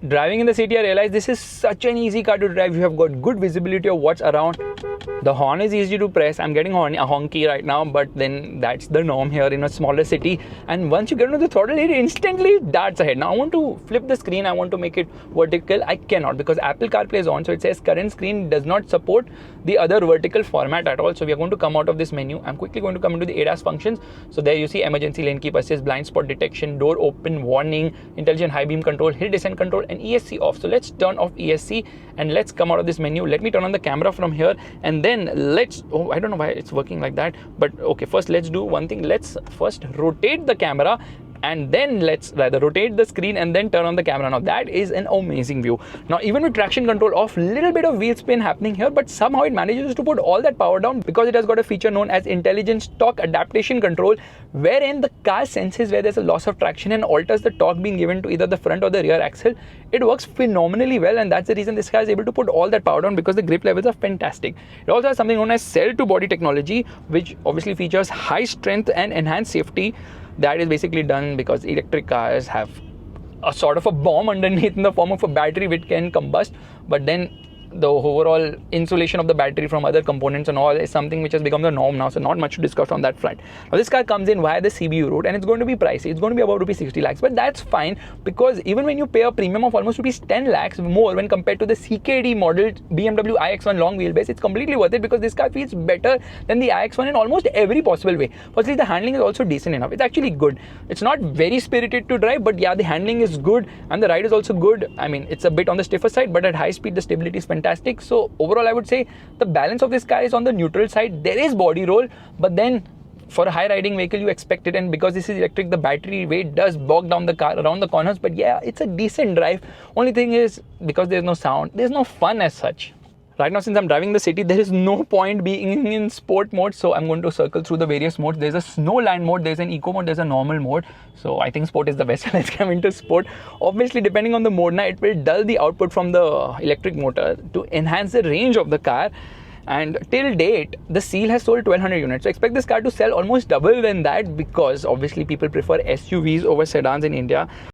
driving in the city, I realized this is such an easy car to drive. You have got good visibility of what's around. The horn is easy to press. I'm getting honky right now, but then that's the norm here in a smaller city. And once you get into the throttle, it instantly darts ahead. Now I want to flip the screen. I want to make it vertical. I cannot because Apple CarPlay is on. So it says current screen does not support the other vertical format at all. So we are going to come out of this menu. I'm quickly going to come into the ADAS functions. So there you see emergency lane keep assist, blind spot detection, door open warning, intelligent high beam control, hill descent control, and ESC off. So let's turn off ESC and let's come out of this menu. Let me turn on the camera from here, and then I don't know why it's working like that, but okay, first let's do one thing. Let's first rotate the camera, and then let's rather rotate the screen and then turn on the camera. Now that is an amazing view. Now even with traction control off, little bit of wheel spin happening here, but somehow it manages to put all that power down because it has got a feature known as intelligent torque adaptation control, wherein the car senses where there's a loss of traction and alters the torque being given to either the front or the rear axle. It works phenomenally well, and that's the reason this car is able to put all that power down, because the grip levels are fantastic. It also has something known as cell to body technology, which obviously features high strength and enhanced safety. That is basically done because electric cars have a sort of a bomb underneath in the form of a battery which can combust, but then the overall insulation of the battery from other components and all is something which has become the norm now, so not much to discuss on that front. Now this car comes in via the CBU route, and it's going to be pricey. It's going to be about rupees 60 lakhs, but that's fine because even when you pay a premium of almost rupees 10 lakhs more when compared to the CKD model BMW iX1 long wheelbase, it's completely worth it because this car feels better than the iX1 in almost every possible way. Firstly, the handling is also decent enough. It's actually good. It's not very spirited to drive, but yeah, the handling is good and the ride is also good. I mean, it's a bit on the stiffer side, but at high speed the stability is fantastic. So overall, I would say the balance of this car is on the neutral side. There is body roll, but then for a high riding vehicle you expect it, and because this is electric, the battery weight does bog down the car around the corners. But yeah, it's a decent drive. Only thing is, because there's no sound, there's no fun as such. Right now, since I'm driving the city, there is no point being in sport mode, so I'm going to circle through the various modes. There's a snowland mode, there's an eco mode, there's a normal mode. So I think sport is the best. Let's come into sport. Obviously, depending on the mode, now it will dull the output from the electric motor to enhance the range of the car. And till date, the Seal has sold 1200 units. So expect this car to sell almost double than that, because obviously people prefer SUVs over sedans in India.